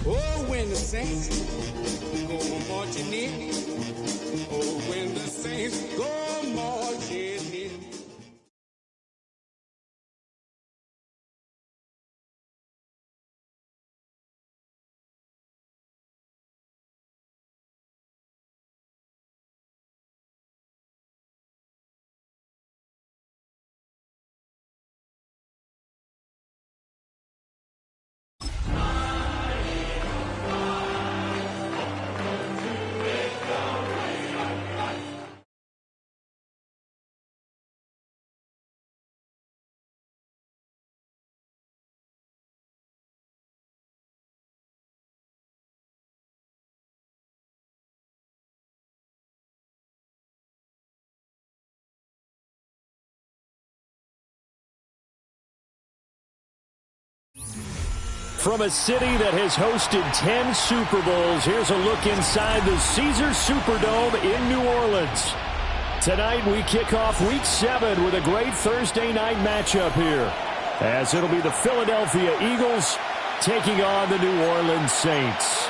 Oh, when the saints go marching in. Oh, when the saints go marching in. From a city that has hosted 10 Super Bowls, here's a look inside the Caesars Superdome in New Orleans. Tonight we kick off Week 7 with a great Thursday night matchup here, as it'll be the Philadelphia Eagles taking on the New Orleans Saints.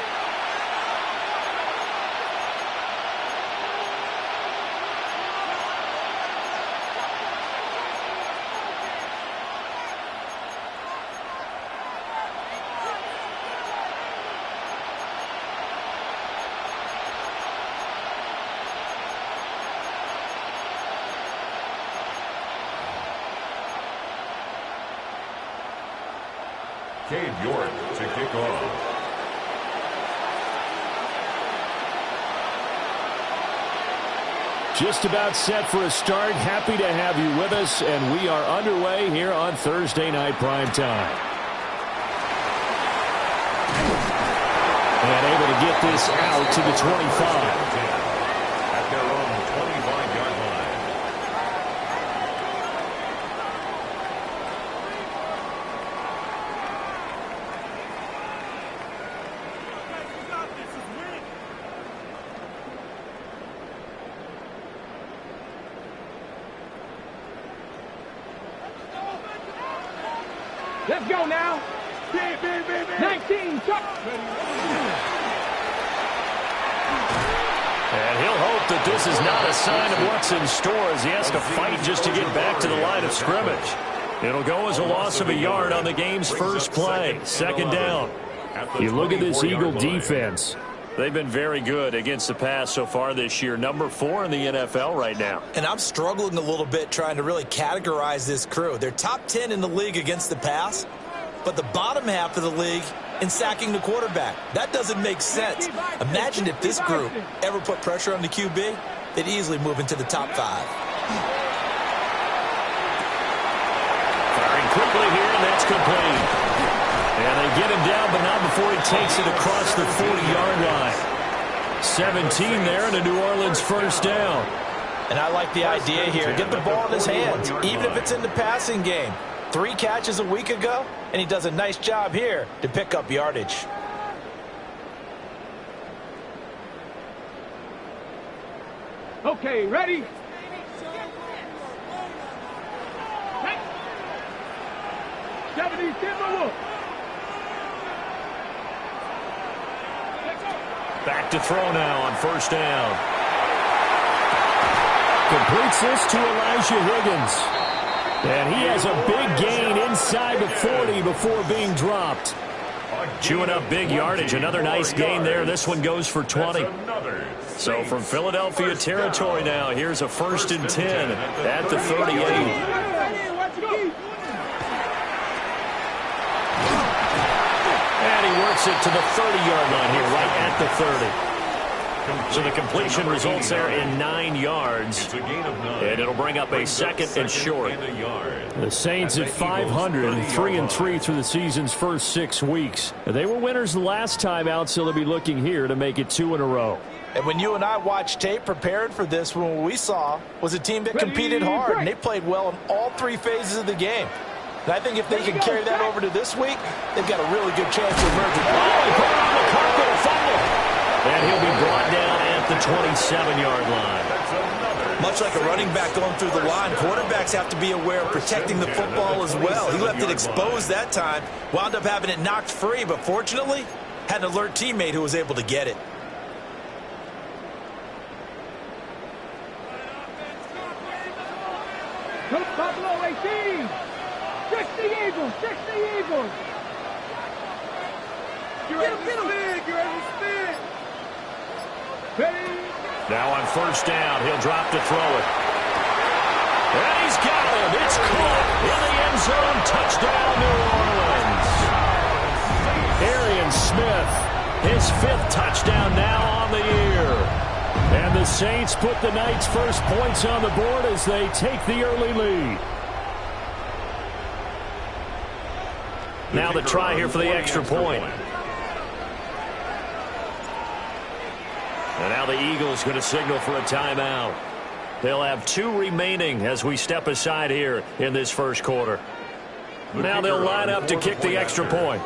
Cade York to kick off. Just about set for a start. Happy to have you with us, and we are underway here on Thursday Night Primetime. And able to get this out to the 25. At their own 25-yard line. Let's go now. 19. And he'll hope that this is not a sign of what's in store as he has to fight just to get back to the line of scrimmage. It'll go as a loss of a yard on the game's first play. Second down. You look at this Eagle defense. They've been very good against the pass so far this year. Number 4 in the NFL right now. And I'm struggling a little bit trying to really categorize this crew. They're top 10 in the league against the pass, but the bottom half of the league in sacking the quarterback. That doesn't make sense. Imagine if this group ever put pressure on the QB, they'd easily move into the top 5. Firing quickly here, and that's complete. And they get him down, but not before he takes it across the 40-yard line. 17 there, and a New Orleans first down. And I like the idea here. Get the ball in his hands, even if it's in the passing game. 3 catches a week ago, and he does a nice job here to pick up yardage. Okay, ready? Back to throw now on first down. Completes this to Elijah Higgins. And he has a big gain inside the 40 before being dropped. Chewing up big yardage. Another nice gain there. This one goes for 20. So from Philadelphia territory now, here's a 1st and 10 at the 38. And he works it to the 30-yard line here, right at the 30. So the completion results there in 9 yards, and it'll bring up a 2nd and short. The Saints at 500, 3-3 through the season's first 6 weeks. They were winners the last time out, so they'll be looking here to make it 2 in a row. And when you and I watched tape prepared for this, what we saw was a team that competed hard, and they played well in all 3 phases of the game. And I think if they can carry that over to this week, they've got a really good chance to emerge. Oh, he put it on the carpet, a fumble. And he'll be brought down at the 27-yard line. Much like a running back going through the line, quarterbacks have to be aware of protecting the football as well. He left it exposed that time, wound up having it knocked free, but fortunately, had an alert teammate who was able to get it. Coach Buffalo 18. 60 Eagles. 60 Eagles. You're ready to spin. You're ready to spin. Now on 1st down, he'll drop to throw it. And he's got him. It's caught in the end zone. Touchdown, New Orleans. Arian Smith, his 5th touchdown now on the year. And the Saints put the night's first points on the board as they take the early lead. Now the try here for the extra point. And now the Eagles going to signal for a timeout. They'll have 2 remaining as we step aside here in this first quarter. Now they'll line up to kick the extra point.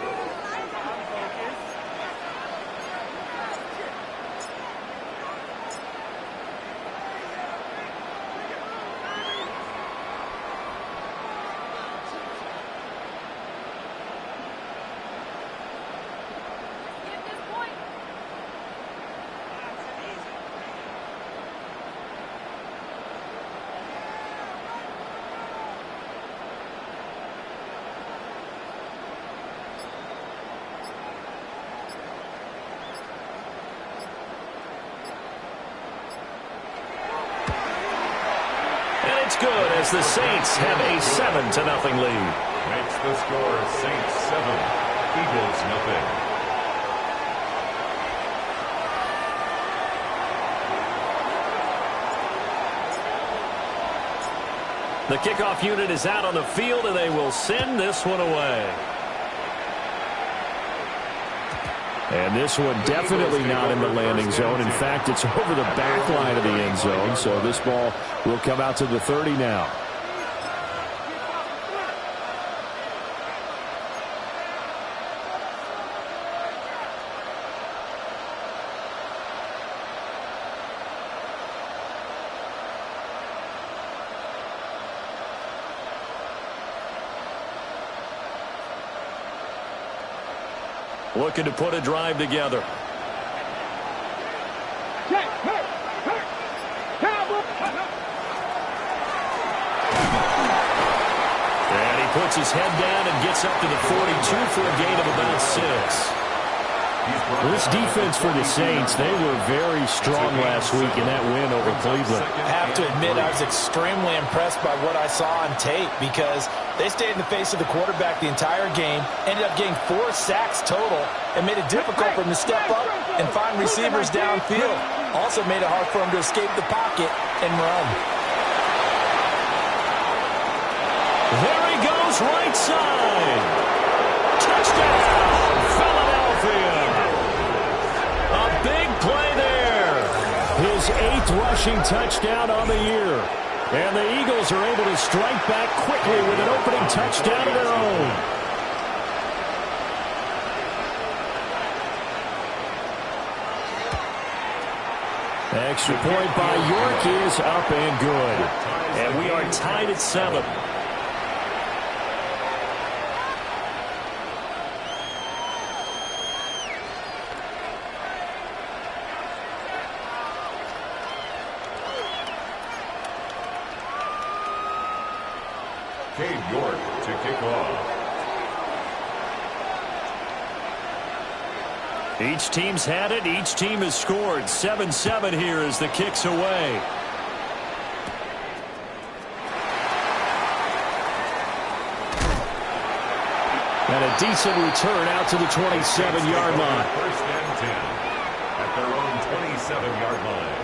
Good as the Saints have a 7-0 lead. Makes the score Saints 7, Eagles 0. The kickoff unit is out on the field, and they will send this one away. And this one definitely not in the landing zone. In fact, it's over the back line of the end zone. So this ball will come out to the 30 now. Looking to put a drive together. And he puts his head down and gets up to the 42 for a gain of about 6. This defense for the Saints, they were very strong last week in that win over Cleveland. I have to admit, I was extremely impressed by what I saw on tape because they stayed in the face of the quarterback the entire game, ended up getting 4 sacks total, and made it difficult for him to step up and find receivers downfield. Also made it hard for him to escape the pocket and run. There he goes, right side. Touchdown, Philadelphia. A big play there. His 8th rushing touchdown on the year. And the Eagles are able to strike back quickly with an opening touchdown of their own. Extra point by York is up and good. And we are tied at 7. Cade York to kick off. Each team's had it. Each team has scored. 7-7 here as the kick's away. And a decent return out to the 27-yard line. First and 10 at their own 27-yard line.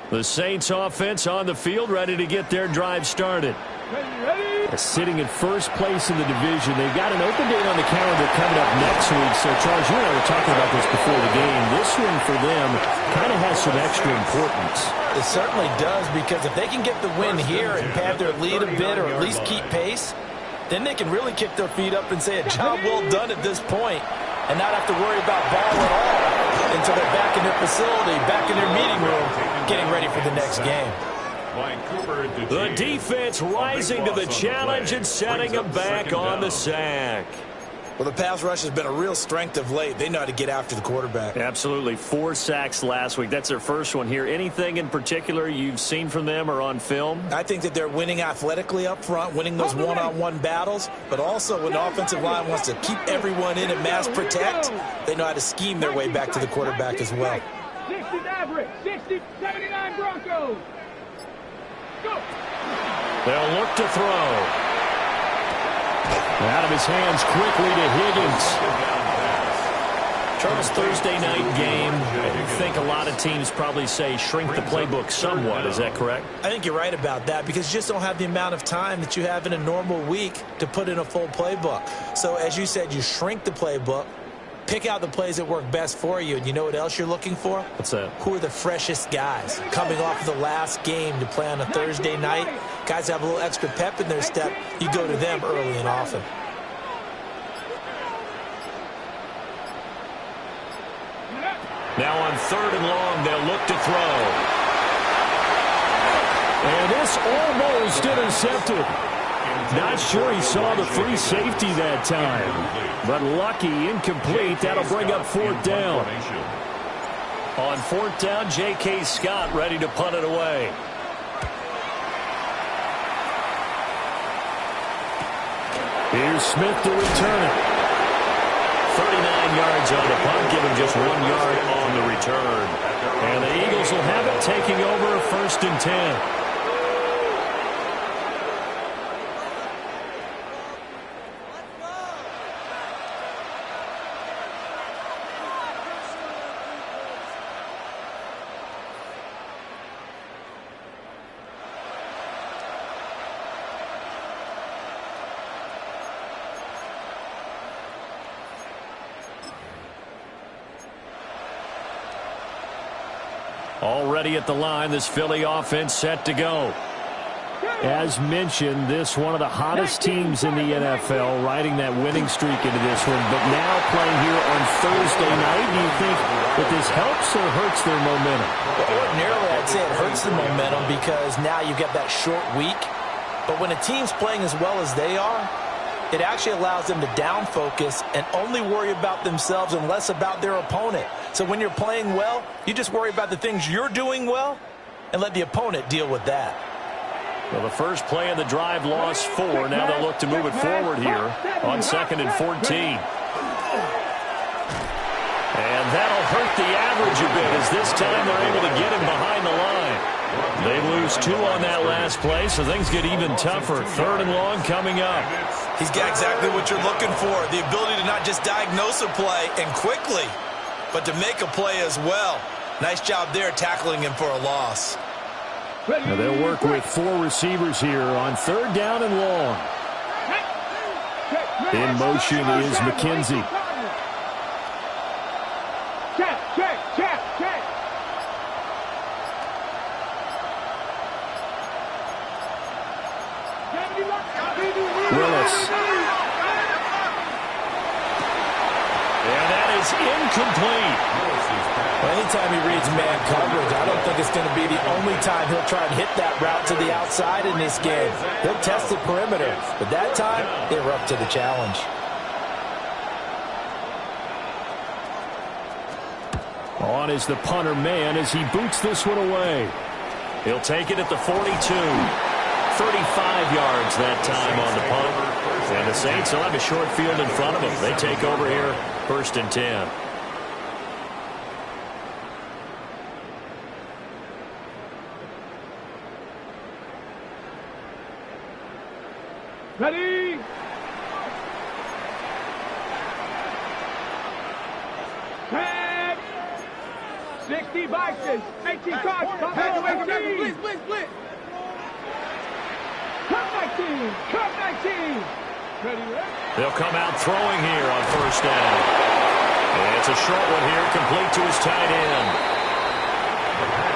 The Saints offense on the field, ready to get their drive started. Sitting at first place in the division. They've got an open date on the calendar coming up next week. So, Charles, you and I were talking about this before the game. This one for them kind of has some extra importance. It certainly does, because if they can get the win here and pad their lead a bit or at least keep pace, then they can really kick their feet up and say a job well done at this point and not have to worry about ball at all until they're back in their facility, back in their meeting room, getting ready for the next game. The defense rising to the challenge and setting them back on the sack. Well, the pass rush has been a real strength of late. They know how to get after the quarterback. Absolutely. 4 sacks last week. That's their first one here. Anything in particular you've seen from them or on film? I think that they're winning athletically up front, winning those one-on-one battles, but also when the offensive line wants to keep everyone in and mass protect, they know how to scheme their way back to the quarterback as well. 60's average, 60, 79 Broncos. Go. They'll look to throw. Out of his hands quickly to Higgins. Charles, Thursday night game. I think a lot of teams probably say shrink the playbook somewhat. Is that correct? I think you're right about that, because you just don't have the amount of time that you have in a normal week to put in a full playbook. So as you said, you shrink the playbook, pick out the plays that work best for you. And you know what else you're looking for? What's that? Who are the freshest guys coming off of the last game to play on a Thursday night? Guys have a little extra pep in their step. You go to them early and often. Now on 3rd and long, they'll look to throw. And this almost intercepted. Not sure he saw the free safety that time. But lucky, incomplete. That'll bring up 4th down. On 4th down, J.K. Scott ready to punt it away. Here's Smith to return it. 39 yards on the punt, giving just 1 yard on the return. And the Eagles will have it, taking over 1st and 10. Already at the line, this Philly offense set to go. As mentioned, this one of the hottest teams in the NFL, riding that winning streak into this one, but now playing here on Thursday night. Do you think that this helps or hurts their momentum? Well, ordinarily, I'd say it hurts the momentum, because now you get that short week. But when a team's playing as well as they are, it actually allows them to down focus and only worry about themselves and less about their opponent. So when you're playing well, you just worry about the things you're doing well and let the opponent deal with that. Well, the first play of the drive lost 4. Now they'll look to move it forward here on 2nd and 14. And that'll hurt the average a bit, as this time they're able to get him behind the line. They lose 2 on that last play, so things get even tougher. 3rd and long coming up. He's got exactly what you're looking for, the ability to not just diagnose a play and quickly, but to make a play as well. Nice job there tackling him for a loss. Now they'll work with 4 receivers here on 3rd down and long. In motion is McKenzie. Check. Willis. And that is incomplete. Well, anytime he reads man coverage, I don't think it's going to be the only time he'll try and hit that route to the outside in this game. He'll test the perimeter, but that time, they were up to the challenge. On is the punter man as he boots this one away. He'll take it at the 42. 35 yards that time on the punt. And the Saints will have a short field in front of them. They take over here, 1st and 10. Ready? Tag! 60 boxes. 18 cards. Blitz, blitz, blitz. Cut 19. Cut 19. Ready, ready? They'll come out throwing here on 1st down. And it's a short one here, complete to his tight end.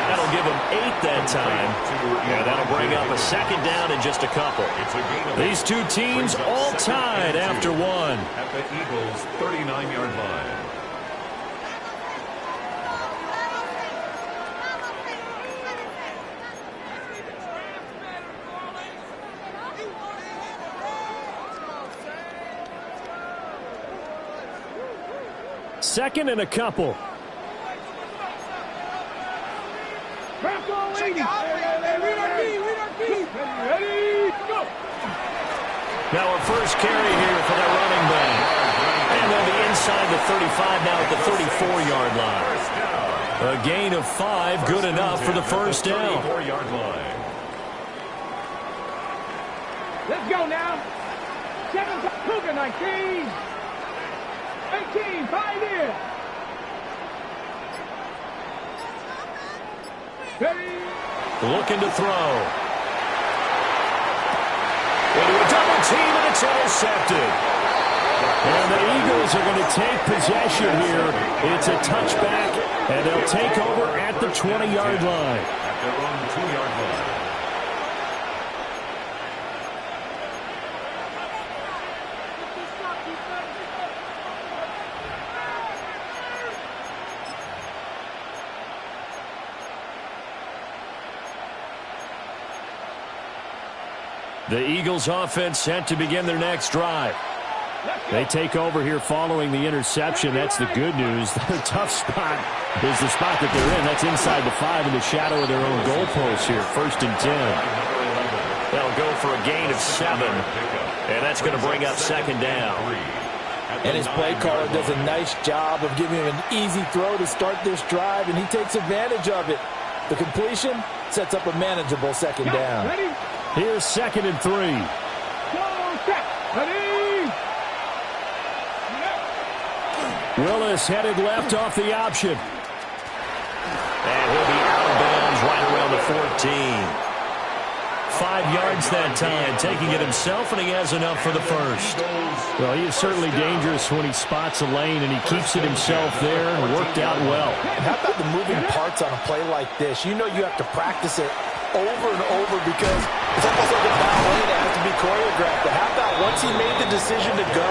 That'll give him 8 that time. And that'll bring up a 2nd down in just a couple. These two teams all tied after 1. At the Eagles' 39-yard line. Second and a couple. Now a first carry here for the running back. And they'll be inside the 35 now at the 34-yard line. A gain of 5, good enough for the 1st down. 34-yard line. Let's go now. 7 Cougar 19. 18, 5 in. Ready? Looking to throw. Into a double team, and it's intercepted. And the Eagles are going to take possession here. It's a touchback, and they'll take over at the 20-yard line. At their own 2-yard line. The Eagles offense set to begin their next drive. They take over here following the interception. That's the good news. The tough spot is the spot that they're in. That's inside the 5 in the shadow of their own goalpost here. 1st and 10. They'll go for a gain of 7. And that's going to bring up 2nd down. And his play caller does a nice job of giving him an easy throw to start this drive, and he takes advantage of it. The completion sets up a manageable 2nd down. Here's 2nd and 3. Willis headed left off the option. And he'll be out of bounds right around the 14. 5 yards that time, taking it himself, and he has enough for the 1st. Well, he is certainly dangerous when he spots a lane, and he keeps it himself there, and worked out well. And how about the moving parts on a play like this? You know you have to practice it over and over because it's almost like a ballet that has to be choreographed. But how about once he made the decision to go,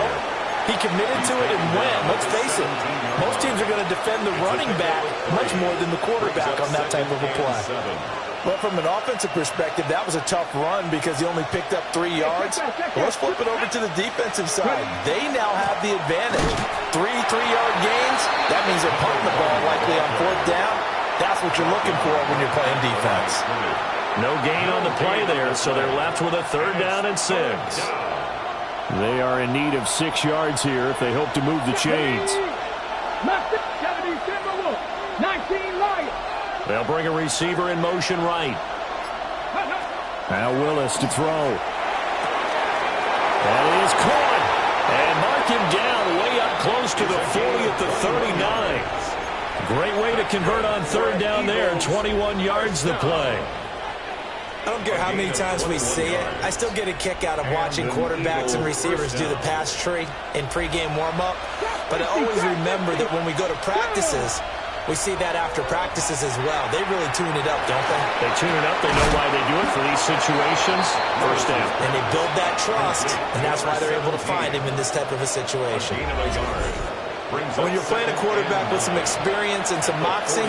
he committed to it and went. Let's face it, most teams are going to defend the running back much more than the quarterback on that type of a play. But from an offensive perspective, that was a tough run because he only picked up 3 yards. Well, let's flip it over to the defensive side. They now have the advantage. 3 3-yard gains, that means they're punting the ball likely on 4th down. That's what you're looking for when you're playing defense. No gain on the play there, so they're left with a 3rd down and 6. They are in need of 6 yards here if they hope to move the chains. 19 right. They'll bring a receiver in motion right. Now Willis to throw. That is caught. And mark him down way up close to the 40 at the 39. Great way to convert on 3rd down there. 21 yards the play. I don't care how many times we see it. I still get a kick out of watching quarterbacks and receivers do the pass tree in pregame warm-up. But I always remember that when we go to practices, we see that after practices as well. They really tune it up, don't they? They tune it up. They know why they do it for these situations. 1st down. And they build that trust, and that's why they're able to find him in this type of a situation. When you're playing a quarterback with some experience and some moxie,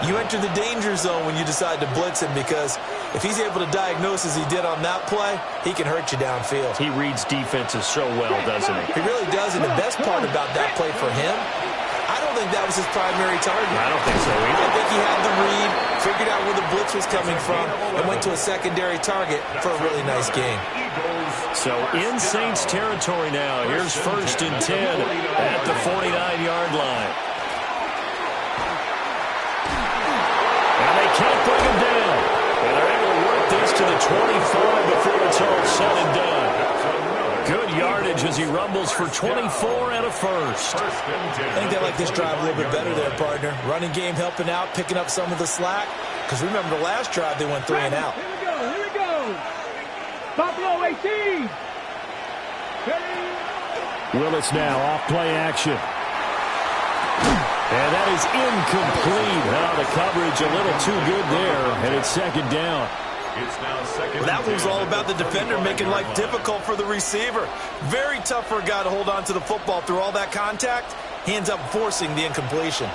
you enter the danger zone when you decide to blitz him because if he's able to diagnose as he did on that play, he can hurt you downfield. He reads defenses so well, doesn't he? He really does, and the best part about that play for him, I don't don't think that was his primary target. I don't think so either. I think he had the read, figured out where the blitz was coming from, and went to a secondary target for a really nice gain. So in Saints territory now. Here's 1st and 10 at the 49-yard line. And they can't bring him down. And they're able to work this to the 25 before it's all said and done. Good yardage as he rumbles for 24 and a first. I think they like this drive a little bit better there, partner. Running game helping out, picking up some of the slack. Because remember, the last drive they went 3 and out. Here we go. Buffalo 18. Willis now off play action. And that is incomplete. Now the coverage a little too good there, and it's 2nd down. It's now 2nd. Well, that was all about the defender making life difficult for the receiver. Very tough for a guy to hold on to the football through all that contact. He ends up forcing the incompletion.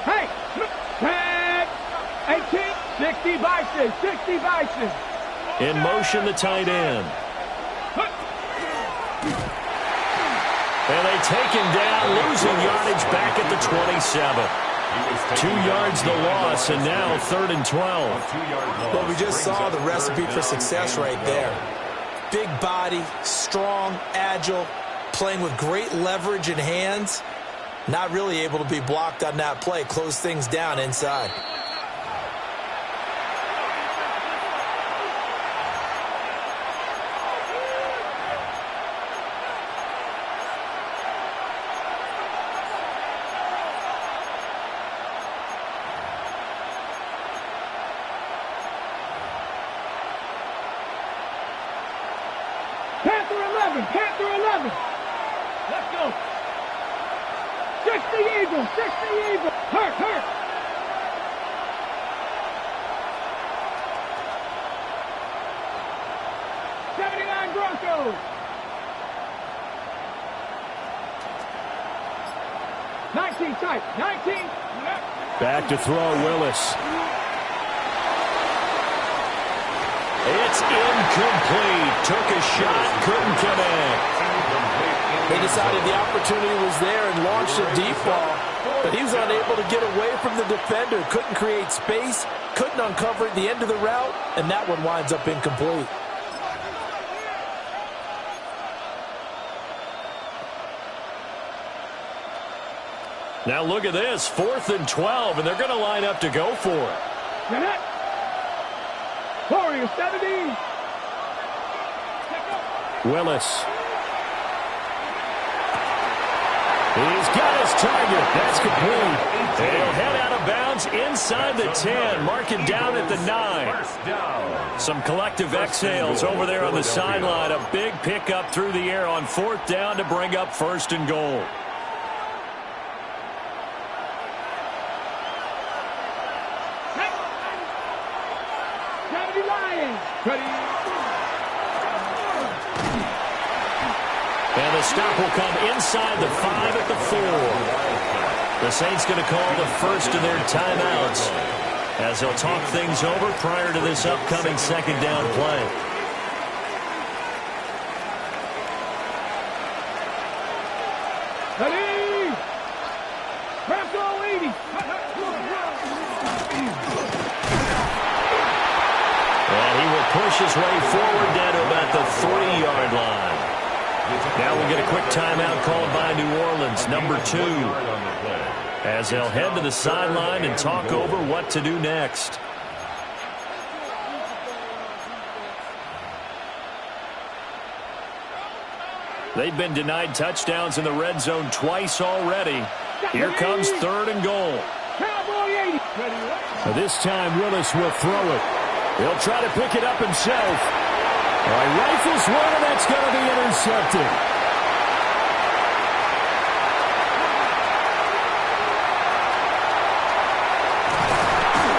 Hey, 10, 18, 60 Bison, 60 Bison. In motion, the tight end. And they take him down, losing yardage back at the 27. 2 yards the loss, and now 3rd and 12. Well, we just saw the recipe for success right there. Big body, strong, agile, playing with great leverage in hands. Not really able to be blocked on that play. Close things down inside. Panther 11. Let's go. 60 Eagles, 60 Eagles. Hurt. 79 Broncos. 19 tight, 19. Back to throw, Willis. It's incomplete. Took a shot, couldn't connect. They decided the opportunity was there and launched a deep ball, but he was unable to get away from the defender. Couldn't create space, couldn't uncover at the end of the route, and that one winds up incomplete. Now look at this, 4th and 12, and they're going to line up to go for it. Warriors 70. Willis. He's got his target. That's complete. And he'll head out of bounds inside the 10, marking down at the 9. Some collective exhales over there on the sideline. A big pickup through the air on 4th down to bring up 1st and goal. And the stop will come inside the 5 at the 4. The Saints going to call the first of their timeouts as they'll talk things over prior to this upcoming 2nd down play. Ready? Bronco 80. And he will push his way forward down to about the 3-yard line. Now we'll get a quick timeout called by New Orleans, number 2, as they'll head to the sideline and talk over what to do next. They've been denied touchdowns in the red zone twice already. Here comes 3rd and goal. This time Willis will throw it. He'll try to pick it up himself. Rifles one, and that's going to be intercepted.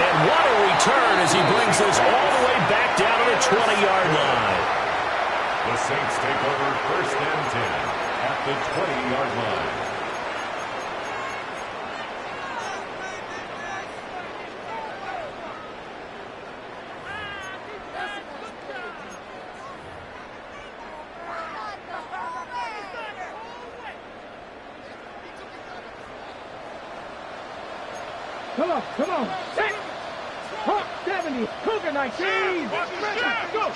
And what a return as he brings this all the way back down to the 20-yard line. The Saints take over 1st and 10 at the 20-yard line. Come on, come on. Set. Hawk 70. Cougar 19. Go.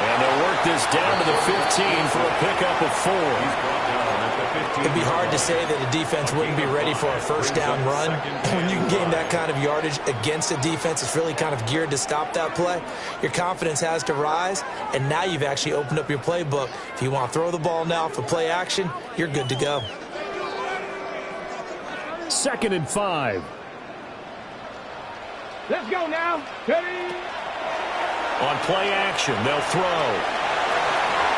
And they'll work this down to the 15 for a pickup of 4. It'd be hard to say that a defense wouldn't be ready for a first down run. When you can gain that kind of yardage against a defense that's really kind of geared to stop that play, your confidence has to rise, and now you've actually opened up your playbook. If you want to throw the ball now for play action, you're good to go. 2nd and 5. Let's go now. Ready? On play action, they'll throw.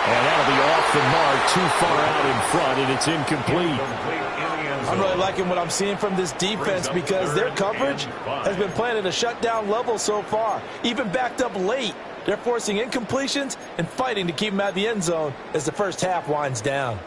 And that'll be off the mark, too far out in front, and it's incomplete. I'm really liking what I'm seeing from this defense because their coverage has been playing at a shutdown level so far. Even backed up late, they're forcing incompletions and fighting to keep them out of the end zone as the first half winds down.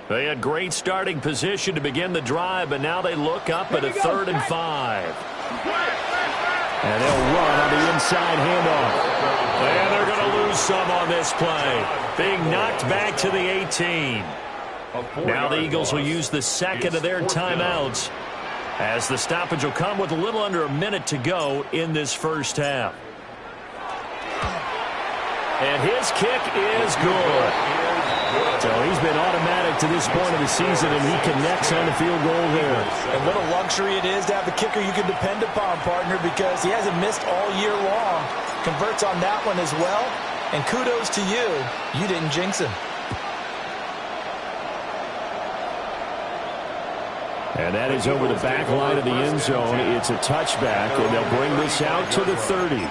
They had great starting position to begin the drive, but now they look up at a 3rd and 5. And they'll run on the inside handoff. And they're going to lose some on this play. Being knocked back to the 18. Now the Eagles will use the second of their timeouts, as the stoppage will come with a little under a minute to go in this first half. And his kick is good. So he's been automatic to this point of the season, and he connects on the field goal there. And what a luxury it is to have a kicker you can depend upon, partner, because he hasn't missed all year long. Converts on that one as well. And kudos to you. You didn't jinx him. And that is over the back line of the end zone. It's a touchback, and they'll bring this out to the 30.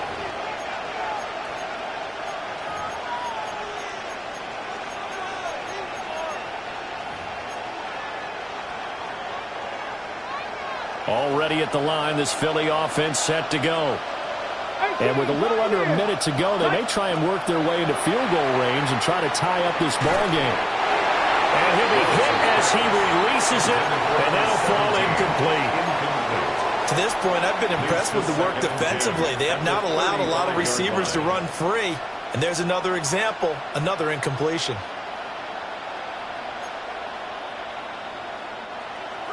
Already at the line, this Philly offense set to go. And with a little under a minute to go, they may try and work their way into field goal range and try to tie up this ball game. And he'll be hit as he releases it, and that'll fall incomplete. To this point, I've been impressed with the work defensively. They have not allowed a lot of receivers to run free. And there's another example, another incompletion.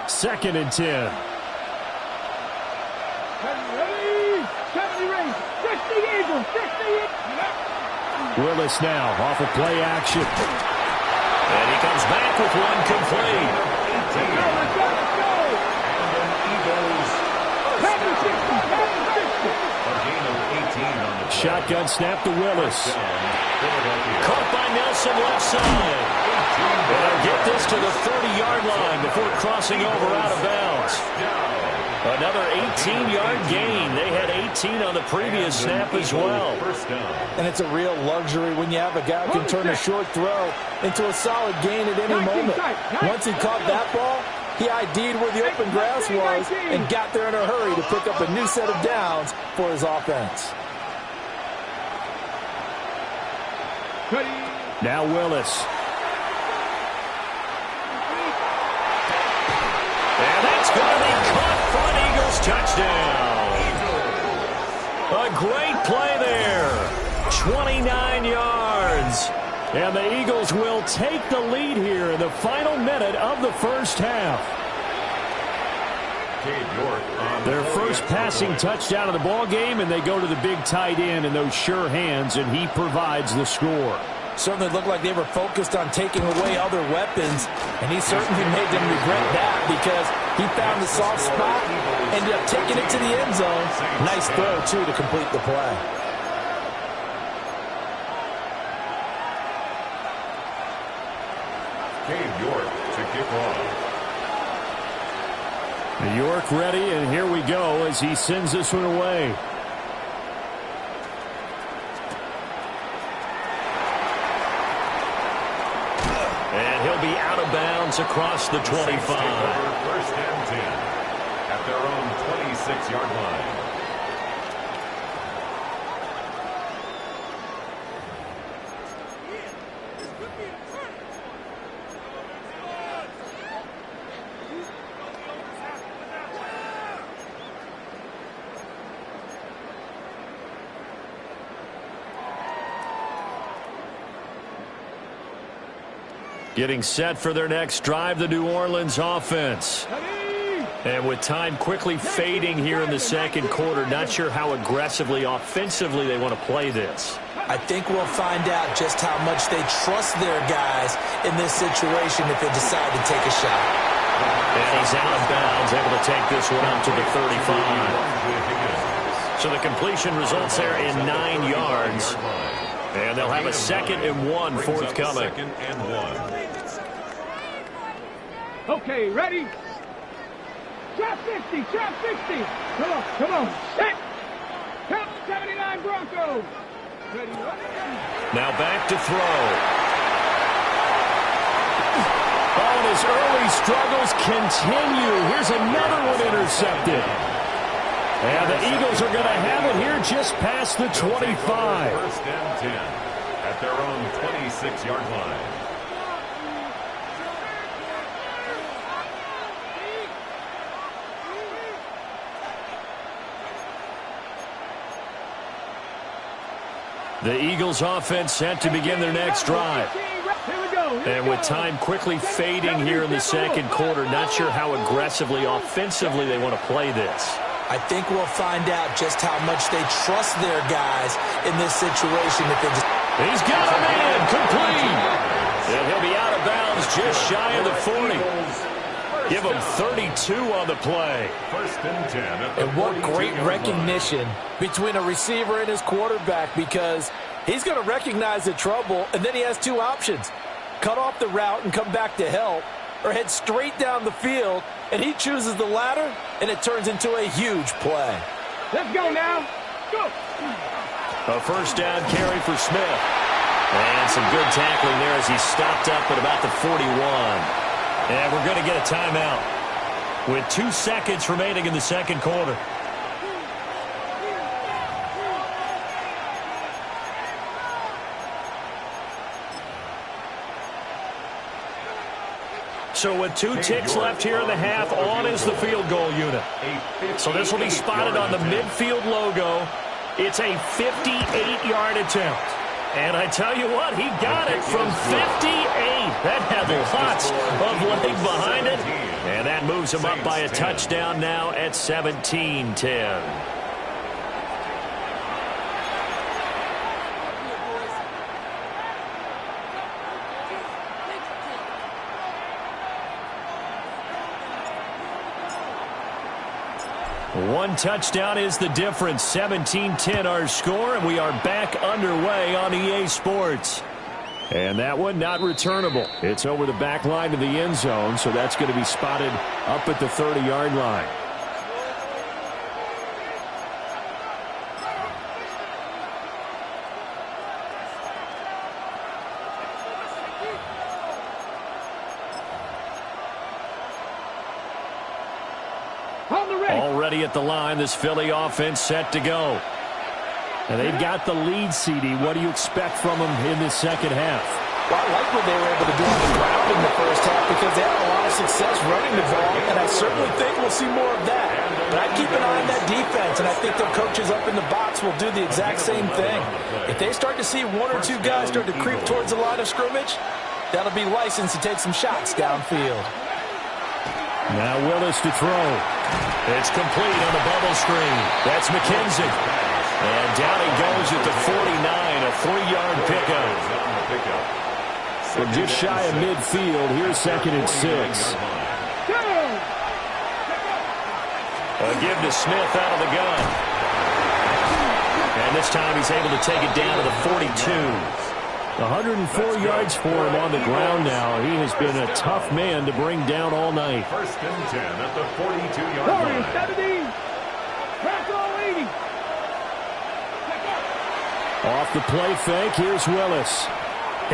2nd and 10. Willis now off of play action. And he comes back with one complete. Shotgun snap to Willis. Caught by Nelson left side. And they'll get this to the 30-yard line before crossing over out of bounds. Another 18-yard gain. They had 18 on the previous snap as well. And it's a real luxury when you have a guy who can turn a short throw into a solid gain at any moment. Once he caught that ball, he ID'd where the open grass was and got there in a hurry to pick up a new set of downs for his offense. Now Willis. And that's going to be caught for an Eagles touchdown. A great play there. 29 yards. And the Eagles will take the lead here in the final minute of the first half. Their first passing touchdown of the ball game, and they go to the big tight end in those sure hands, and he provides the score. Certainly looked like they were focused on taking away other weapons, and he certainly made them regret that because he found the soft spot, ended up taking it to the end zone. Nice throw, too, to complete the play. Cade York to kick off. York ready, and here we go as he sends this one away. And he'll be out of bounds across the 25. First and 10 at their own 26-yard line. Getting set for their next drive, the New Orleans offense. And with time quickly fading here in the second quarter, not sure how aggressively, offensively they want to play this. I think we'll find out just how much they trust their guys in this situation if they decide to take a shot. And he's out of bounds, able to take this one out to the 35. So the completion results there in 9 yards. And they'll have a 2nd and 1 forthcoming. Okay, ready? Trap 60, trap 60. Come on, set. Count 79 Broncos. Ready, now back to throw. Oh, and his early struggles continue. Here's another one intercepted. And the Eagles are going to have it here just past the 25. 1st and 10 at their own 26-yard line. The Eagles offense set to begin their next drive. And with time quickly fading here in the second quarter, not sure how aggressively, offensively they want to play this. I think we'll find out just how much they trust their guys in this situation if they just... He's got a man complete. And he'll be out of bounds just shy of the 40. Give him 32 on the play. 1st and 10. And what great recognition between a receiver and his quarterback, because he's going to recognize the trouble, and then he has 2 options. Cut off the route and come back to help, or head straight down the field, and he chooses the latter, and it turns into a huge play. Let's go now. Go. A 1st down carry for Smith. And some good tackling there as he stopped up at about the 41. And we're going to get a timeout with 2 seconds remaining in the second quarter. So with 2 ticks left here in the half, on is the field goal unit. So this will be spotted on the midfield logo. It's a 58-yard attempt. And I tell you what, he got it from 58. That had lots of leg behind it. And that moves him up by a touchdown now at 17-10. One touchdown is the difference. 17-10 our score, and we are back underway on EA Sports. And that one not returnable. It's over the back line to the end zone, so that's going to be spotted up at the 30-yard line. Already at the line, this Philly offense set to go. And they've got the lead, CD. What do you expect from them in this second half? Well, I like what they were able to do on the ground in the first half because they had a lot of success running the ball, and I certainly think we'll see more of that. But I keep an eye on that defense, and I think their coaches up in the box will do the exact same thing. If they start to see 1 or 2 guys start to creep towards the line of scrimmage, that'll be licensed to take some shots downfield. Now Willis to throw. It's complete on the bubble screen. That's McKenzie. And down he goes at the 49, a 3-yard pickup. From just shy of midfield, here's 2nd and 6. A give to Smith out of the gun. And this time he's able to take it down to the 42. 104 yards for him on the ground now. He has been a tough man to bring down all night. 1st and 10 at the 42-yard line. 70. Tackle 80. Off the play fake, here's Willis.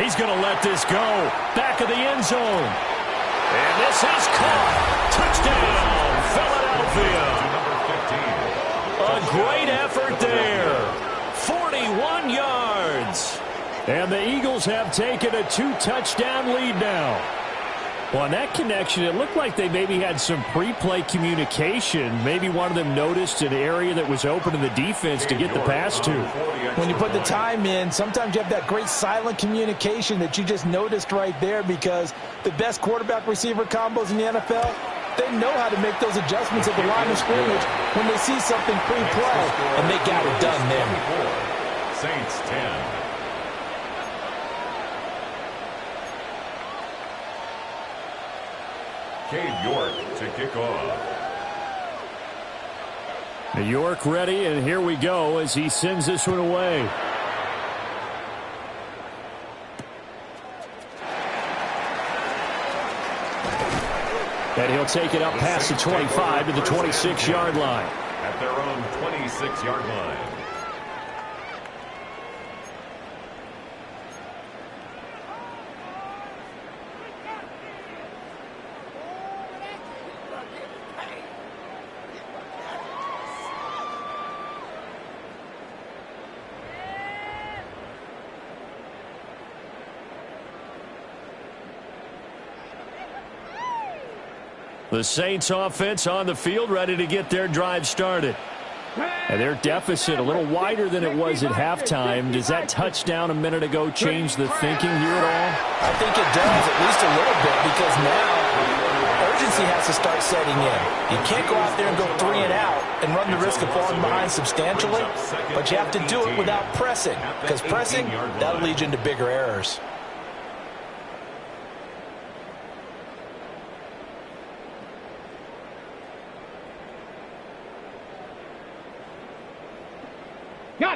He's going to let this go. Back of the end zone. And this is caught. Touchdown, Philadelphia. A great effort there. 41 yards. And the Eagles have taken a 2-touchdown lead now. Well, on that connection, it looked like they maybe had some pre-play communication. Maybe one of them noticed an area that was open in the defense to get the pass to. When you put the time in, sometimes you have that great silent communication that you just noticed right there, because the best quarterback-receiver combos in the NFL, they know how to make those adjustments at the line of scrimmage when they see something pre-play, and they got it done there. Saints 10. Cade York to kick off. York ready, and here we go as he sends this one away. And he'll take it up past the 25 to the 26-yard line. At their own 26-yard line. The Saints offense on the field, ready to get their drive started. And their deficit a little wider than it was at halftime. Does that touchdown a minute ago change the thinking here at all? I think it does, at least a little bit, because now urgency has to start setting in. You can't go out there and go 3 and out and run the risk of falling behind substantially, but you have to do it without pressing, because pressing, that'll lead you into bigger errors.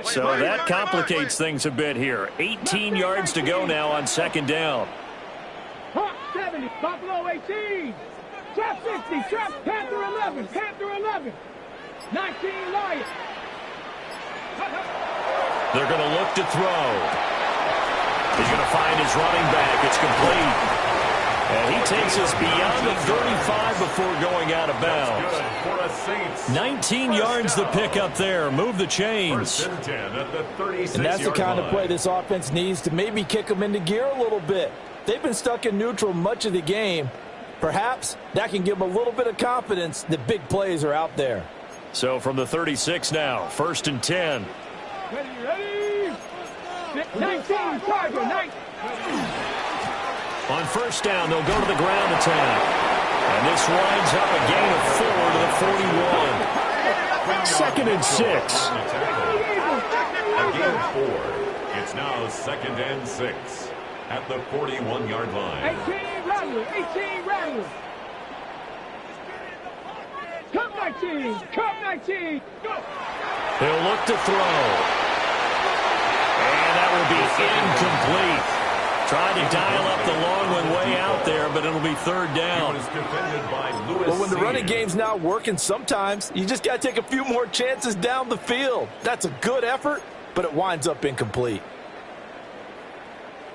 So that complicates things a bit here. 18 yards to go now on second down. Hawk 70, Buffalo 18. Trap 60, Trap Panther 11, Panther 11. 19 Lions. They're going to look to throw. He's going to find his running back. It's complete. And he takes us beyond the 35 before going out of bounds. 19 yards the pick up there. Move the chains. And that's the kind of play this offense needs to maybe kick them into gear a little bit. They've been stuck in neutral much of the game. Perhaps that can give them a little bit of confidence that big plays are out there. So from the 36 now, 1st and 10. Ready. 19, Tiger, 19. On first down, they'll go to the ground attack. And this winds up a gain of 4 to the 41. 2nd and 6. A gain of 4. It's now 2nd and 6 at the 41-yard line. 18 Rattler, 18 Rattler. Cup 19, Cup 19. Go. They'll look to throw. And that will be incomplete. Tried to dial up the long one way out there, but it'll be 3rd down. Well, when the running game's not working, sometimes you just got to take a few more chances down the field. That's a good effort, but it winds up incomplete.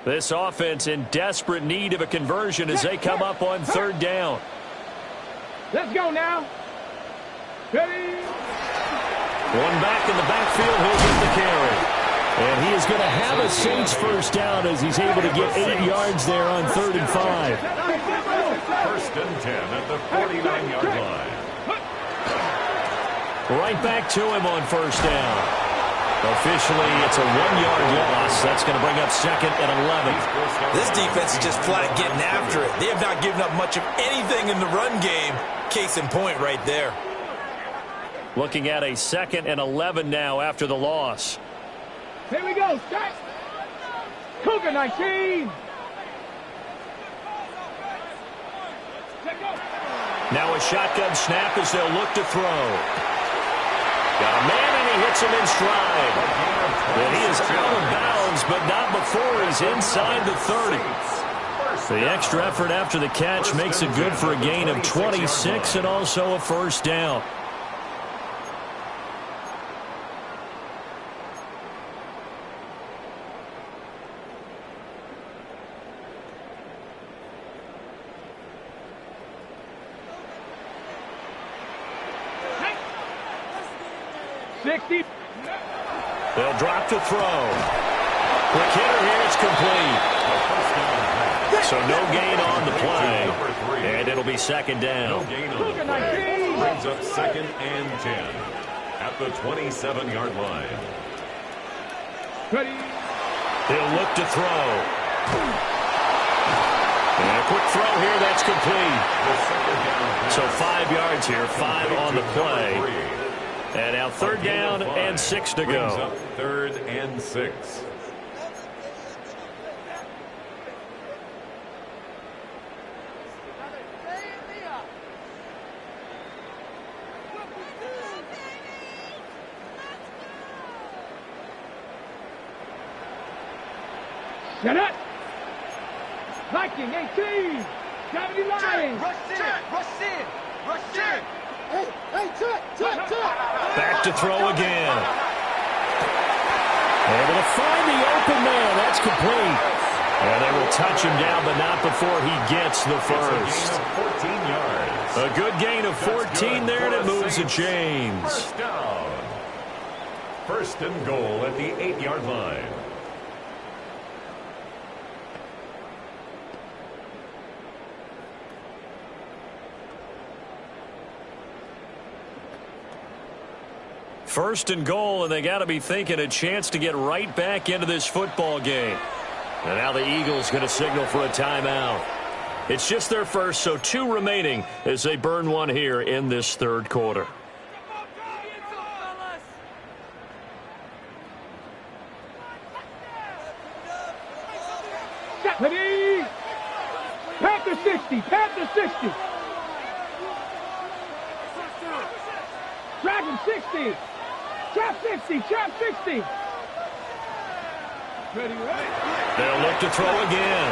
This offense in desperate need of a conversion as they come up on 3rd down. Let's go now. Ready. One back in the backfield, he'll get the carry. And he is going to have a Saints first down as he's able to get 8 yards there on 3rd and 5. 1st and 10 at the 49-yard line. Right back to him on 1st down. Officially, it's a 1-yard loss. That's going to bring up 2nd and 11. This defense is just flat getting after it. They have not given up much of anything in the run game. Case in point right there. Looking at a 2nd and 11 now after the loss. Here we go, start. Cougar 19. Now a shotgun snap as they'll look to throw. Got a man and he hits him in stride. And he is out of bounds, but not before he's inside the 30. The extra effort after the catch makes it good for a gain of 26 and also a first down. They'll drop to throw. Quick hitter here, it's complete. So no gain on the play, and it'll be second down. No gain on the play. Brings up second and 10 at the 27-yard line. Ready. He'll look to throw. And a quick throw here, that's complete. So 5 yards here, 5 on the play. And now third down and 6 to go. Up third and 6. Set up. Viking 18. 70 Lions. Rush in. Hey, check. Back to throw again. Able to find the open man. That's complete. And they will touch him down, but not before he gets the first. A gain of 14 yards. A good gain of 14 there, and it moves the chains. First down. First and goal at the 8-yard line. First and goal, and they got to be thinking a chance to get right back into this football game. And now the Eagles going to signal for a timeout. It's just their first, so 2 remaining as they burn one here in this third quarter. Ready. Panther 60. Dragon 60. Trap 60. Ready. They'll look to throw again.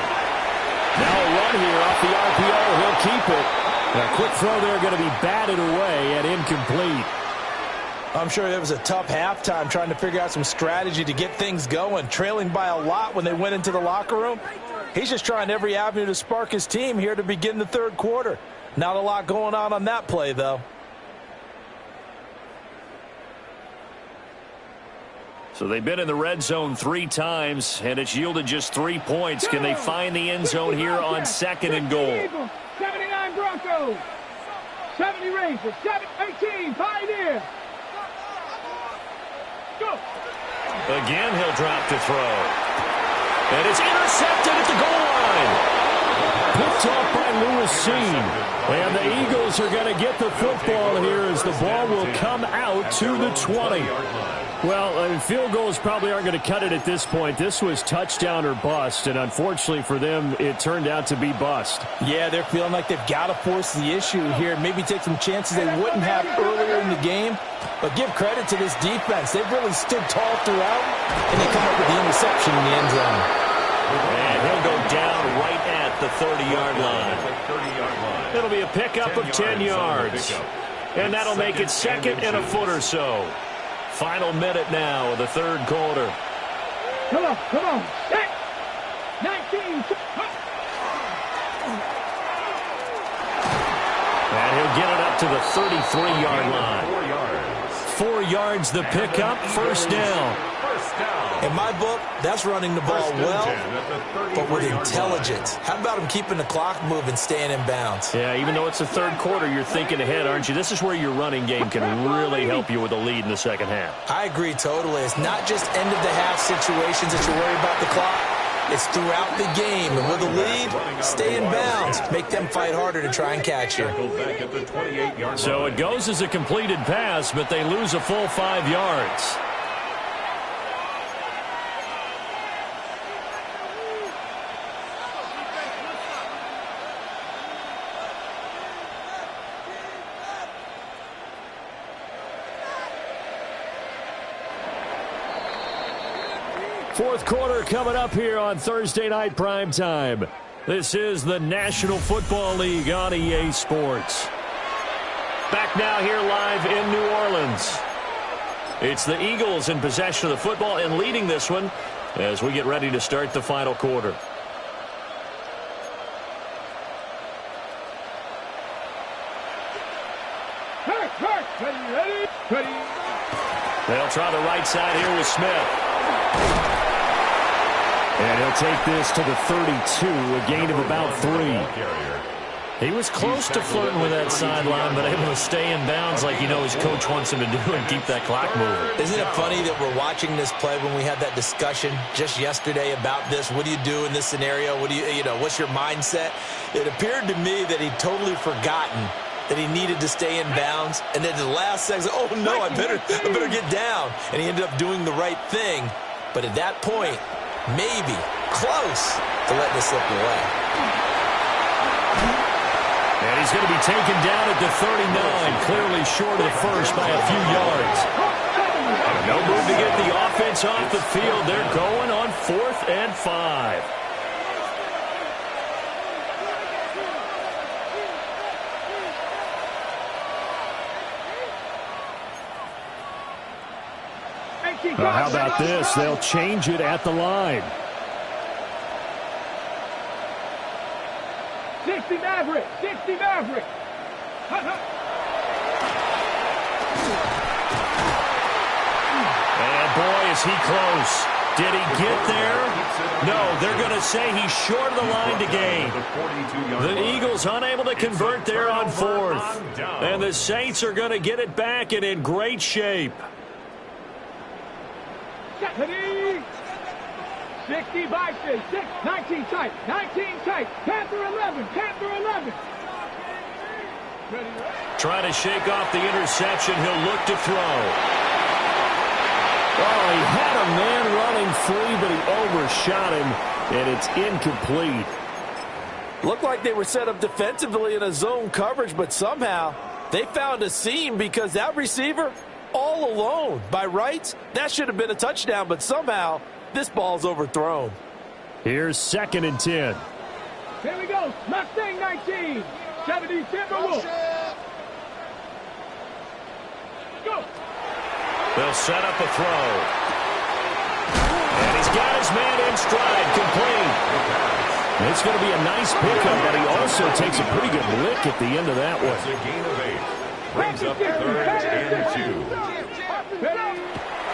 Now a run here off the RPO. He'll keep it. And a quick throw there going to be batted away and incomplete. I'm sure it was a tough halftime trying to figure out some strategy to get things going, trailing by a lot when they went into the locker room. He's just trying every avenue to spark his team here to begin the third quarter. Not a lot going on that play, though. So they've been in the red zone 3 times, and it's yielded just 3 points. Can they find the end zone here on second and goal? 79 Broncos. 70 Rangers. 18 Pioneer. Go. Again, he'll drop to throw. And it's intercepted at the goal line. Picked off by Lewis Cine. And the Eagles are going to get the football here as the ball will come out to the 20. Well, field goals probably aren't going to cut it at this point. This was touchdown or bust, and unfortunately for them, it turned out to be bust. Yeah, they're feeling like they've got to force the issue here, maybe take some chances they wouldn't have earlier in the game. But give credit to this defense. They've really stood tall throughout, and they come up with the interception in the end zone. And he'll go down right at the 30-yard line. It'll be a pickup of 10 yards. And that'll make it second and a foot or so. Final minute now of the third quarter. Come on. Set. 19. And he'll get it up to the 33-yard line. 4 yards the pickup, first down. In my book, that's running the ball well, but with intelligence. How about him keeping the clock moving, staying in bounds? Yeah, even though it's the third quarter, you're thinking ahead, aren't you? This is where your running game can really help you with a lead in the second half. I agree totally. It's not just end-of-the-half situations that you worry about the clock. It's throughout the game. And with a lead, stay in bounds. Make them fight harder to try and catch you. So it goes as a completed pass, but they lose a full 5 yards. Fourth quarter coming up here on Thursday Night Primetime. This is the National Football League on EA Sports. Back now here live in New Orleans. It's the Eagles in possession of the football and leading this one as we get ready to start the final quarter. Ready. They'll try the right side here with Smith. And he'll take this to the 32, a gain of about 3. He was close to flirting with that sideline, but able to stay in bounds like his coach wants him to do and keep that clock moving. Isn't it funny that we're watching this play when we had that discussion just yesterday about this? What do you do in this scenario? What do what's your mindset? It appeared to me that he'd totally forgotten that he needed to stay in bounds, and then the last second, oh no, I better get down. And he ended up doing the right thing. But at that point, maybe close to letting it slip away. And he's going to be taken down at the 39, clearly short of the first by a few yards. No move to get the offense off the field. They're going on 4th and 5. Well, how about this? They'll change it at the line. 60 Maverick. 60 Maverick. And boy, is he close. Did he get there? No, they're going to say he's short of the line to gain. The Eagles unable to convert there on 4th. And the Saints are going to get it back and in great shape. 60 Bison, 19 tight, 19 tight, Panther 11, Panther 11. Trying to shake off the interception, he'll look to throw. Oh, he had a man running free, but he overshot him, and it's incomplete. Looked like they were set up defensively in a zone coverage, but somehow they found a seam because that receiver all alone. By rights, that should have been a touchdown, but somehow this ball's overthrown. Here's 2nd and 10. Here we go. Mustang 19. 70 Timberwolves. Go. They'll set up a throw. And he's got his man in stride. Complete. It's going to be a nice pickup, but he also takes a pretty good lick at the end of that one. It's a gain of 8. Brings up 3rd and 2.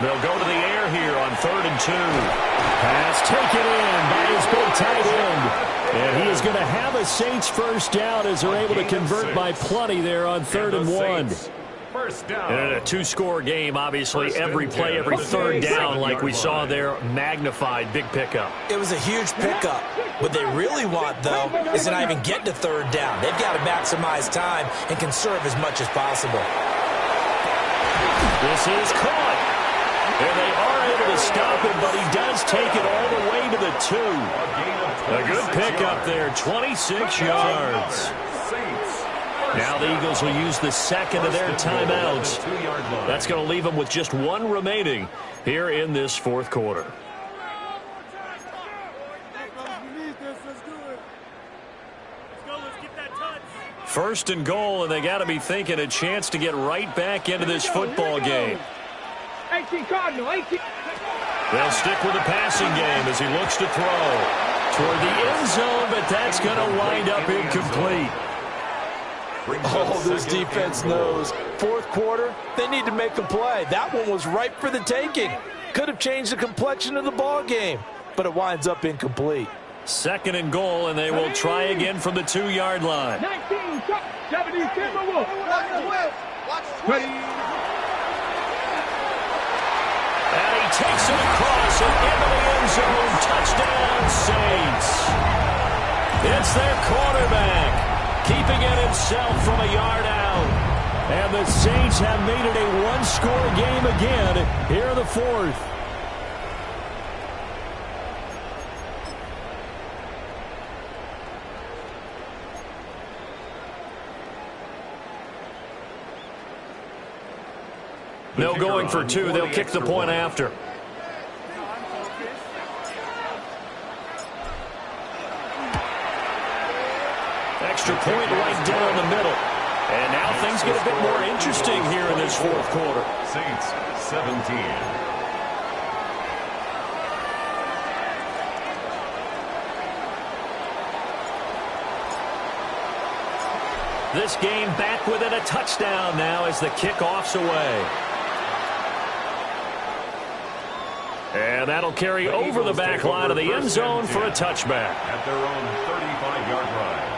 They'll go to the air here on 3rd and 2. Pass taken in by his big tight end. And he is going to have a Saints first down as they're able to convert by plenty there on 3rd and 1. First down. And in a 2-score game, obviously, every play, every 3rd down, like we saw there, magnified. Big pickup. It was a huge pickup. What they really want, though, is to not even get to 3rd down. They've got to maximize time and conserve as much as possible. This is caught. And they are able to stop him, but he does take it all the way to the 2. A good pickup there, 26 yards. Now the Eagles will use the 2nd of their timeouts. That's going to leave them with just 1 remaining here in this 4th quarter. First and goal, and they got to be thinking a chance to get right back into this football game. 18 Cardinal, 18. They'll stick with the passing game as he looks to throw toward the end zone, but that's going to wind up incomplete. Oh, this defense knows. 4th quarter, they need to make a play. That one was ripe for the taking. Could have changed the complexion of the ball game, but it winds up incomplete. 2nd and goal, and they will try again from the 2-yard line. 19, 70 Timberwolves. And he takes it across and into the end zone. Touchdown, Saints. It's their quarterback, keeping it himself from a yard out. And the Saints have made it a 1-score game again here in the 4th. No going for 2. They'll kick the point after. Extra point right down the middle. And now things get a bit more interesting here in this 4th quarter. Saints 17. This game back within a touchdown now as the kickoff's away. And that'll carry over the back line of the end zone for a touchback. At their own 35-yard line.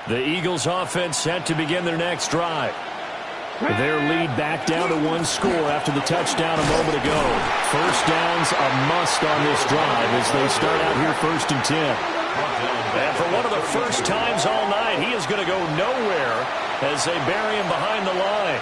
The Eagles offense set to begin their next drive. Their lead back down to 1 score after the touchdown a moment ago. First down's a must on this drive as they start out here 1st and 10. And for one of the first times all night, he is going to go nowhere as they bury him behind the line.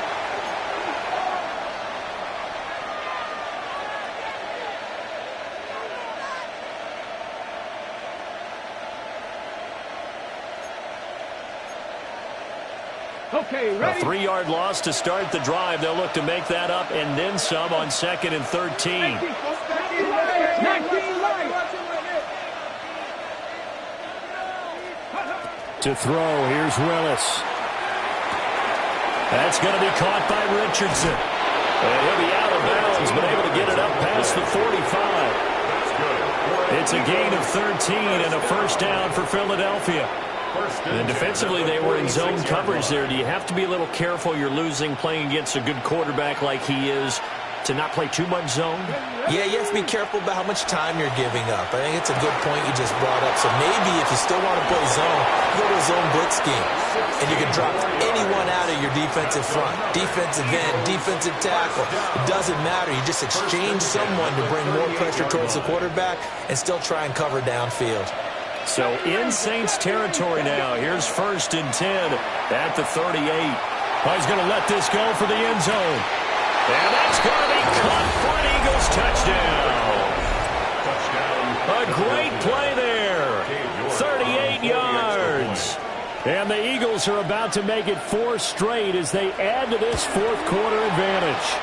Okay, ready? A 3-yard loss to start the drive. They'll look to make that up and then some on 2nd and 13. 19 To throw, here's Willis. That's going to be caught by Richardson. And he'll be out of bounds, but able to get it up past the 45. It's a gain of 13 and a first down for Philadelphia. And defensively, they were in zone coverage there. Do you have to be a little careful? You're losing playing against a good quarterback like he is to not play too much zone? Yeah, you have to be careful about how much time you're giving up. I think it's a good point you just brought up. So maybe if you still want to play zone, go to a zone blitz scheme. And you can drop anyone out of your defensive front. Defensive end, defensive tackle. It doesn't matter. You just exchange someone to bring more pressure towards the quarterback and still try and cover downfield. So in Saints territory now. Here's 1st and 10 at the 38. Oh, he's going to let this go for the end zone. And that's going to be caught for an Eagles touchdown. A great play there. 38 yards. And the Eagles are about to make it 4 straight as they add to this 4th quarter advantage.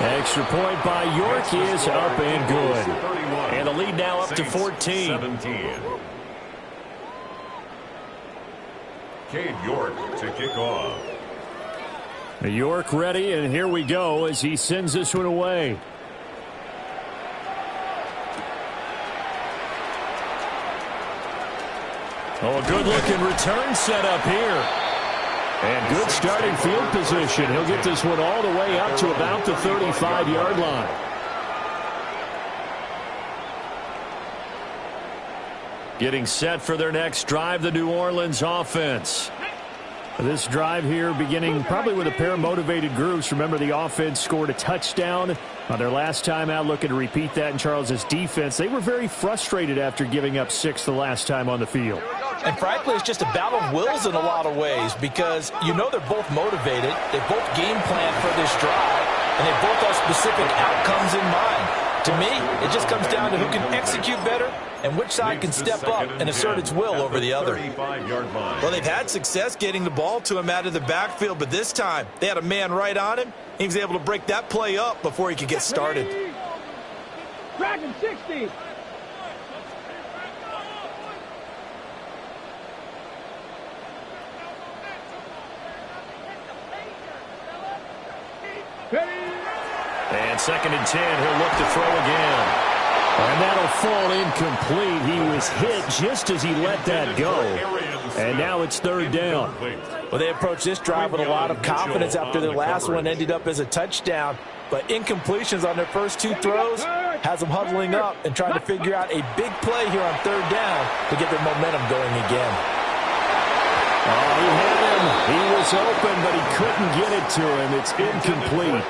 Extra point by York is up and good. And the lead now up to 14. Cade York to kick off. York ready, and here we go as he sends this one away. Oh, a good-looking return set up here. And good starting field position. He'll get this one all the way up to about the 35-yard line. Getting set for their next drive, the New Orleans offense. This drive here beginning probably with a pair of motivated groups. Remember, the offense scored a touchdown on their last time out, looking to repeat that in Charles's defense. They were very frustrated after giving up 6 the last time on the field. And frankly, it's just a battle of wills in a lot of ways because you know they're both motivated. They both game plan for this drive, and they both have specific outcomes in mind. To me, it just comes down to who can execute better and which side can step up and assert its will over the other. Well, they've had success getting the ball to him out of the backfield, but this time they had a man right on him. He was able to break that play up before he could get started. Dragon 60. And 2nd and 10, he'll look to throw again. And that'll fall incomplete. He was hit just as he let that go. And now it's 3rd down. Well, they approached this drive with a lot of confidence after their last one ended up as a touchdown. But incompletions on their first 2 throws has them huddling up and trying to figure out a big play here on 3rd down to get their momentum going again. Oh, he had him. He was open, but he couldn't get it to him. It's incomplete.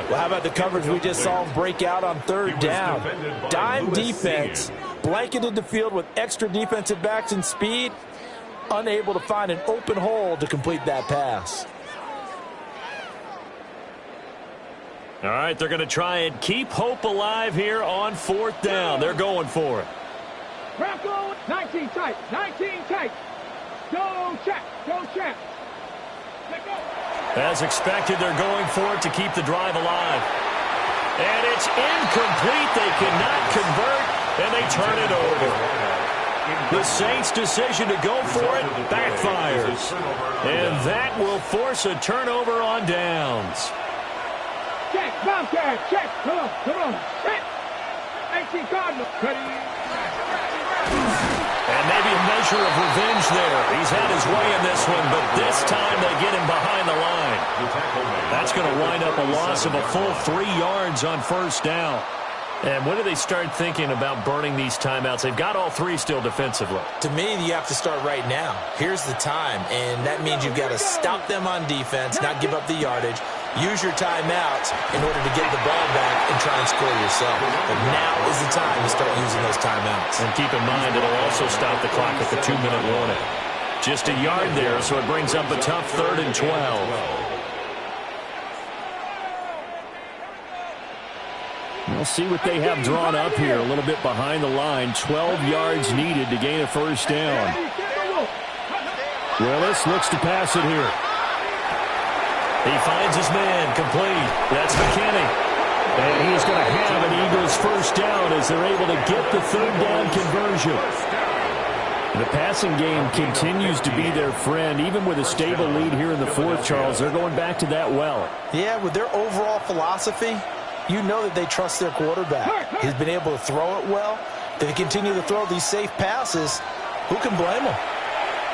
Well, how about the coverage we just saw him break out on 3rd down? Dime defense, blanketed the field with extra defensive backs and speed, unable to find an open hole to complete that pass. All right, they're going to try and keep hope alive here on 4th down. They're going for it. Bronco, 19 tight, 19 tight. Go check, go check. As expected, they're going for it to keep the drive alive. And it's incomplete. They cannot convert, and they turn it over. The Saints' decision to go for it backfires. And that will force a turnover on downs. check, Bobcat, check. Come on, check. 18 Cardinal, ready. And maybe a measure of revenge there. He's had his way in this one, but this time they get him behind the line. That's going to wind up a loss of a full 3 yards on first down. And when do they start thinking about burning these timeouts? They've got all 3 still defensively. To me, you have to start right now. Here's the time, and that means you've got to stop them on defense, not give up the yardage, use your timeouts in order to get the ball back and try and score yourself. But now is the time to start using those timeouts. And keep in mind, it'll also stop the clock at the 2-minute warning. Just a yard there, so it brings up a tough 3rd and 12. We'll see what they have drawn up here. A little bit behind the line. 12 yards needed to gain a first down. Willis looks to pass it here. He finds his man. Complete. That's McKinney. And he's going to have an Eagles first down as they're able to get the 3rd down conversion. The passing game continues to be their friend. Even with a stable lead here in the 4th, Charles, they're going back to that well. Yeah, with their overall philosophy, you know that they trust their quarterback. He's been able to throw it well. They continue to throw these safe passes. Who can blame them?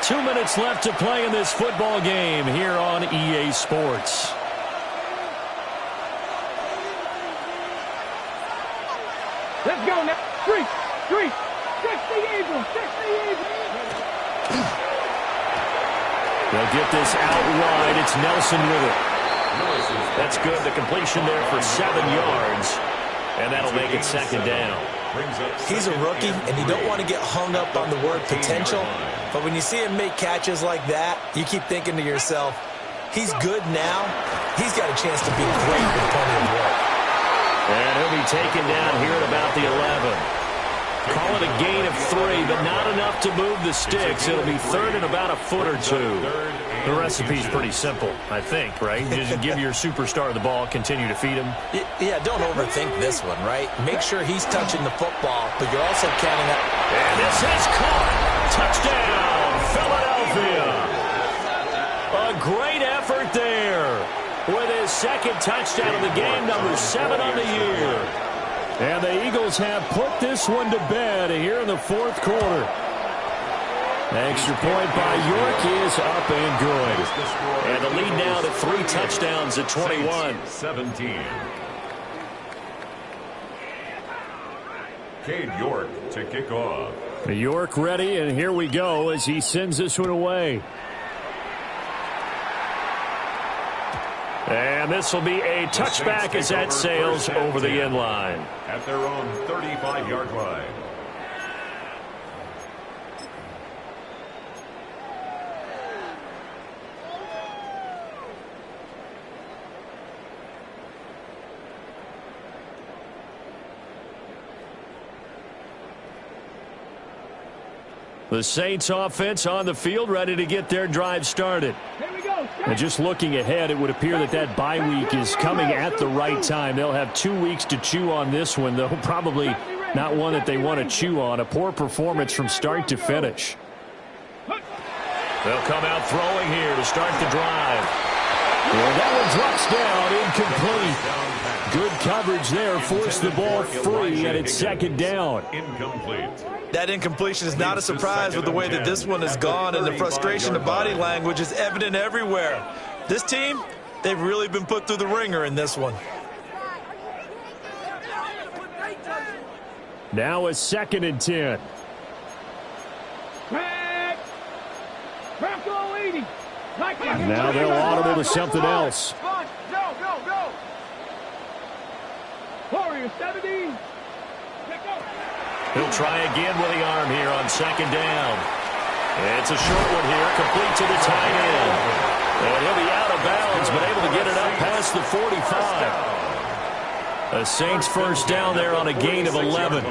2 minutes left to play in this football game here on EA Sports. Let's go now. 3. 60 Eagles. They'll get this out wide. It's Nelson with it. That's good. The completion there for 7 yards. And that'll make it 2nd down. He's a rookie, and you don't want to get hung up on the word potential. But when you see him make catches like that, you keep thinking to yourself, he's good now. He's got a chance to be great with plenty of work. And he'll be taken down here at about the 11. Call it a gain of 3, but not enough to move the sticks. It'll be 3rd and about a foot or 2. The recipe's pretty simple, I think, right? Just give your superstar the ball, continue to feed him. Yeah, don't overthink this one, right? Make sure he's touching the football, but you're also counting up. And this is caught. Touchdown, Philadelphia. A great effort there with his 2nd touchdown of the game, number 7 on the year. And the Eagles have put this one to bed here in the 4th quarter. Extra point by York is up and good. And the lead now to 3 touchdowns at 21-17. Cade York to kick off. York ready, and here we go as he sends this one away. And this will be a touchback as that sails over the end line. At their own 35-yard line. The Saints offense on the field, ready to get their drive started. And just looking ahead, it would appear that bye week is coming at the right time. They'll have 2 weeks to chew on this one, though probably not one that they want to chew on. A poor performance from start to finish. They'll come out throwing here to start the drive. Well, that one drops down, incomplete. Good coverage there, forced the ball free, and it's 2nd down. Incomplete. That incompletion is not a surprise with the way that this one has gone, and the frustration of body language is evident everywhere. This team, they've really been put through the ringer in this one. Now a 2nd and 10. Now they'll audible to something else. Go. Warriors 17. He'll try again with the arm here on 2nd down. It's a short one here, complete to the tight end. And he'll be out of bounds, but able to get it up past the 45. The Saints first down there on a gain of 11.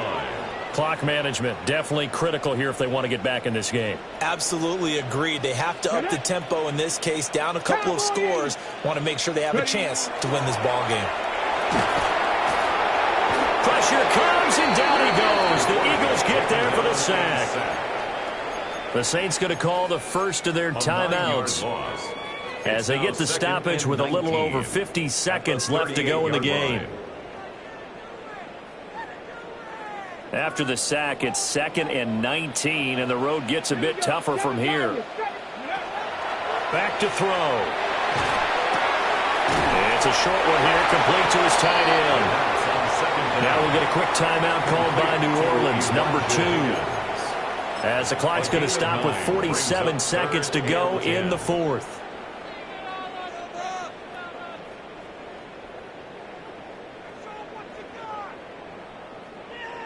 Clock management definitely critical here if they want to get back in this game. Absolutely agreed. They have to up the tempo in this case, down a couple of scores. Want to make sure they have a chance to win this ball game. Pressure comes, and down he goes. The Eagles get there for the sack. The Saints going to call the first of their timeouts. as they get the stoppage with a little over 50 seconds left to go in the game. After the sack, it's 2nd and 19, and the road gets a bit tougher from here. Back to throw. It's a short one here, complete to his tight end. Now we'll get a quick timeout called by New Orleans, number 2. As the clock's going to stop with 47 seconds to go in the 4th.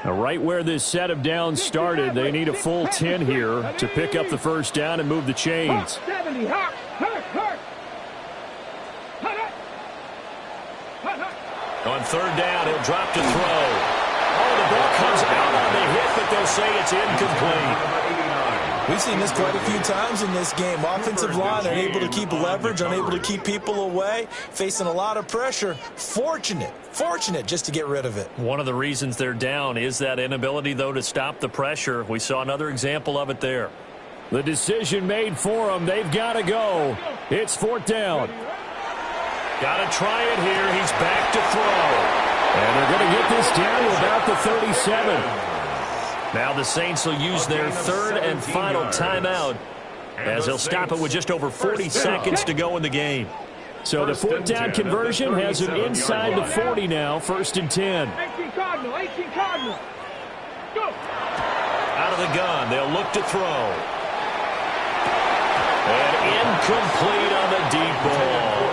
Now, right where this set of downs started, they need a full 10 here to pick up the first down and move the chains. On 3rd down, he'll drop to throw. Oh, the ball comes out on the hit, but they'll say it's incomplete. We've seen this quite a few times in this game. Offensive line unable to keep leverage, unable to keep people away, facing a lot of pressure. Fortunate just to get rid of it. One of the reasons they're down is that inability, though, to stop the pressure. We saw another example of it there. The decision made for them. They've got to go. It's 4th down. Got to try it here. He's back to throw. And they're going to get this down to about the 37. Now the Saints will use their 3rd and final timeout as they'll stop it with just over 40 seconds to go in the game. So the 4th down conversion has them inside the 40 now, 1st and 10. 18 Cardinal, 18 Cardinal. Go. Out of the gun, they'll look to throw. And incomplete on the deep ball.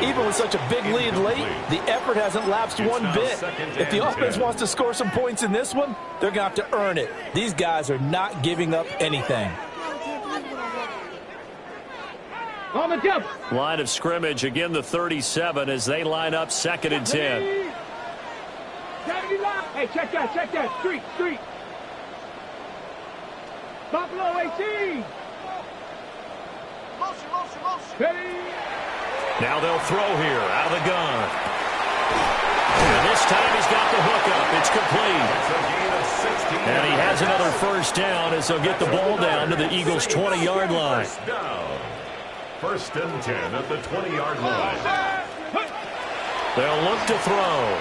Even with such a big lead late, the effort hasn't lapsed one bit. If the offense wants to score some points in this one, they're going to have to earn it. These guys are not giving up anything. On the jump. Line of scrimmage, again the 37 as they line up 2nd and 10. Hey, check that. Street. Buffalo 18. Ready. Now they'll throw here out of the gun. And this time he's got the hook up. It's complete. And he has another first down as they'll get the ball down to the Eagles' 20-yard line. 1st and 10 at the 20-yard line. They'll look to throw.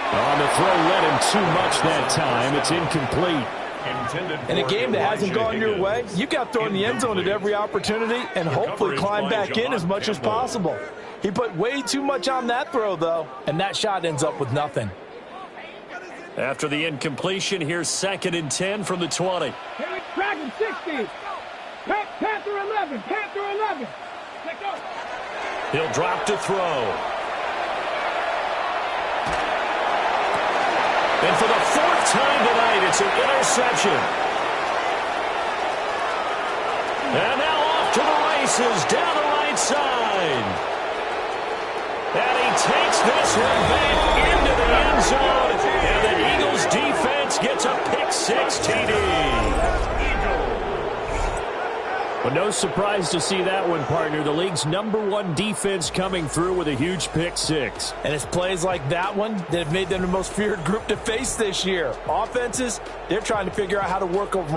On the throw led him too much that time. It's incomplete. In a game that hasn't gone your way, you've got to throw in the end zone at every opportunity and hopefully climb back in as much as possible. He put way too much on that throw, though, and that shot ends up with nothing. After the incompletion, here's 2nd and 10 from the 20. Dragon 60. Panther 11. He'll drop to throw. And for the 4th time tonight, it's an interception. And now off to the races down the right side. And he takes this one back into the end zone. And the Eagles defense gets a pick-6 TD. Well, no surprise to see that one, partner. The league's #1 defense coming through with a huge pick-6. And it's plays like that one that have made them the most feared group to face this year. Offenses, they're trying to figure out how to work over